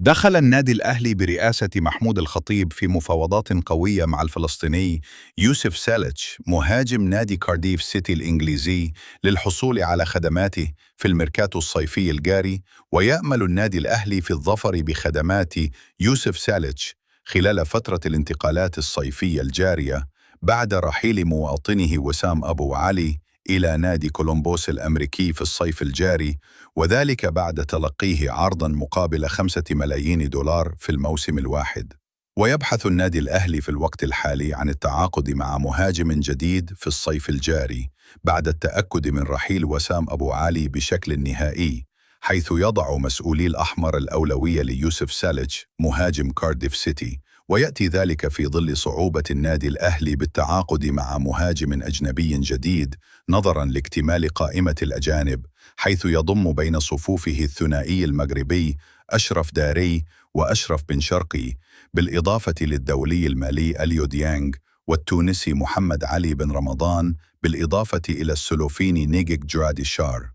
دخل النادي الأهلي برئاسة محمود الخطيب في مفاوضات قوية مع الفلسطيني يوسف سالتش مهاجم نادي كارديف سيتي الإنجليزي للحصول على خدماته في الميركاتو الصيفي الجاري. ويأمل النادي الأهلي في الظفر بخدمات يوسف سالتش خلال فترة الانتقالات الصيفية الجارية بعد رحيل مواطنه وسام أبو علي إلى نادي كولومبوس الأمريكي في الصيف الجاري، وذلك بعد تلقيه عرضاً مقابل 5 ملايين دولار في الموسم الواحد. ويبحث النادي الأهلي في الوقت الحالي عن التعاقد مع مهاجم جديد في الصيف الجاري بعد التأكد من رحيل وسام أبو علي بشكل نهائي، حيث يضع مسؤولي الأحمر الأولوية ليوسف سالتش مهاجم كارديف سيتي. ويأتي ذلك في ظل صعوبة النادي الأهلي بالتعاقد مع مهاجم أجنبي جديد نظراً لاكتمال قائمة الأجانب، حيث يضم بين صفوفه الثنائي المغربي أشرف داري وأشرف بن شرقي، بالإضافة للدولي المالي أليو ديانغ والتونسي محمد علي بن رمضان، بالإضافة إلى السلوفيني نيجيك جراديشار.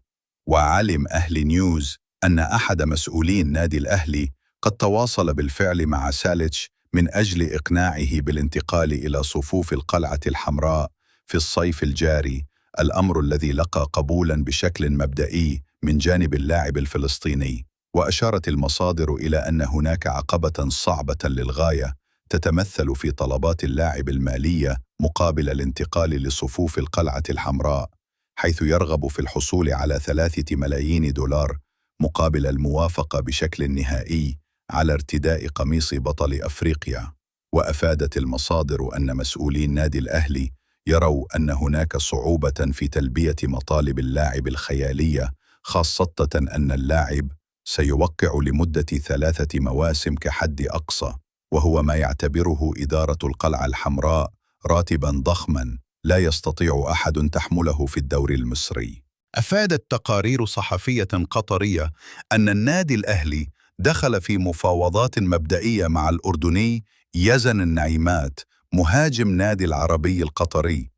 وعلم أهلي نيوز أن أحد مسؤولي النادي الأهلي قد تواصل بالفعل مع سالتش من أجل إقناعه بالانتقال إلى صفوف القلعة الحمراء في الصيف الجاري، الأمر الذي لقى قبولاً بشكل مبدئي من جانب اللاعب الفلسطيني. وأشارت المصادر إلى أن هناك عقبة صعبة للغاية تتمثل في طلبات اللاعب المالية مقابل الانتقال لصفوف القلعة الحمراء، حيث يرغب في الحصول على 3 ملايين دولار مقابل الموافقة بشكل نهائي على ارتداء قميص بطل أفريقيا. وأفادت المصادر أن مسؤولي النادي الأهلي يروا أن هناك صعوبة في تلبية مطالب اللاعب الخيالية، خاصة أن اللاعب سيوقع لمدة 3 مواسم كحد أقصى، وهو ما يعتبره إدارة القلعة الحمراء راتباً ضخماً لا يستطيع أحد تحمله في الدوري المصري. أفادت تقارير صحفية قطرية أن النادي الأهلي دخل في مفاوضات مبدئية مع الأردني يزن النعيمات مهاجم نادي العربي القطري.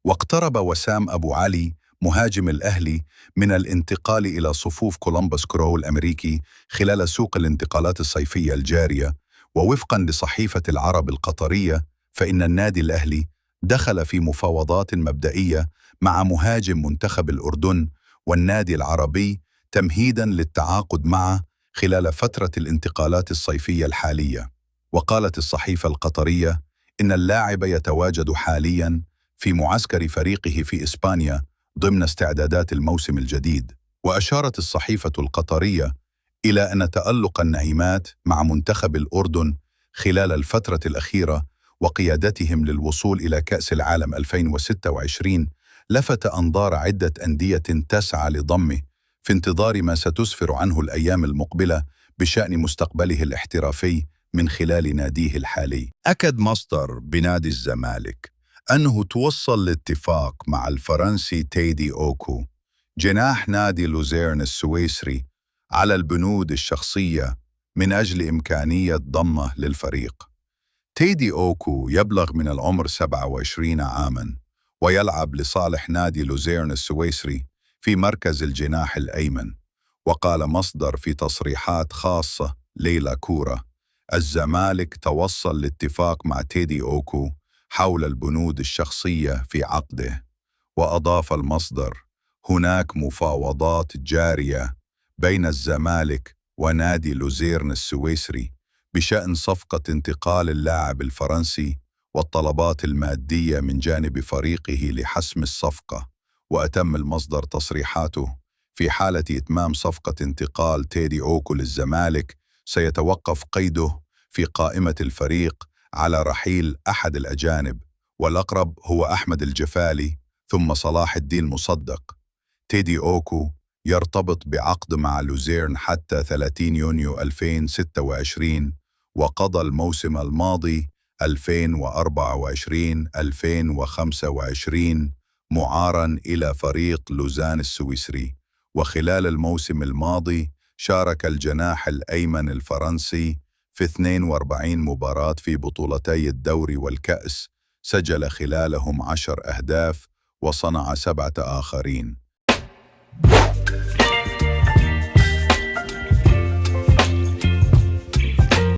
واقترب وسام أبو علي مهاجم الأهلي من الانتقال إلى صفوف كولومبوس كرو الأمريكي خلال سوق الانتقالات الصيفية الجارية. ووفقاً لصحيفة العرب القطرية، فإن النادي الأهلي دخل في مفاوضات مبدئية مع مهاجم منتخب الأردن والنادي العربي تمهيداً للتعاقد معه خلال فترة الانتقالات الصيفية الحالية. وقالت الصحيفة القطرية إن اللاعب يتواجد حالياً في معسكر فريقه في إسبانيا ضمن استعدادات الموسم الجديد. وأشارت الصحيفة القطرية إلى أن تألق النعيمات مع منتخب الأردن خلال الفترة الأخيرة وقيادتهم للوصول إلى كأس العالم 2026 لفت أنظار عدة أندية تسعى لضمه في انتظار ما ستسفر عنه الأيام المقبلة بشأن مستقبله الاحترافي من خلال ناديه الحالي. أكد مصدر بنادي الزمالك أنه توصل لاتفاق مع الفرنسي تيدي أوكو جناح نادي لوزيرن السويسري على البنود الشخصية من أجل إمكانية ضمه للفريق. تيدي أوكو يبلغ من العمر 27 عاماً ويلعب لصالح نادي لوزيرن السويسري في مركز الجناح الأيمن. وقال مصدر في تصريحات خاصة ليلى كورة: الزمالك توصل لاتفاق مع تيدي أوكو حول البنود الشخصية في عقده. وأضاف المصدر: هناك مفاوضات جارية بين الزمالك ونادي لوزيرن السويسري بشأن صفقة انتقال اللاعب الفرنسي والطلبات المادية من جانب فريقه لحسم الصفقة. وأتم المصدر تصريحاته: في حالة إتمام صفقة انتقال تيدي أوكو للزمالك سيتوقف قيده في قائمة الفريق على رحيل أحد الأجانب، والأقرب هو أحمد الجفالي ثم صلاح الدين مصدق. تيدي أوكو يرتبط بعقد مع لوزيرن حتى 30 يونيو 2026، وقضى الموسم الماضي 2024-2025 معاراً إلى فريق لوزان السويسري. وخلال الموسم الماضي شارك الجناح الأيمن الفرنسي في 42 مباراة في بطولتي الدوري والكأس، سجل خلالهم 10 أهداف وصنع 7 آخرين.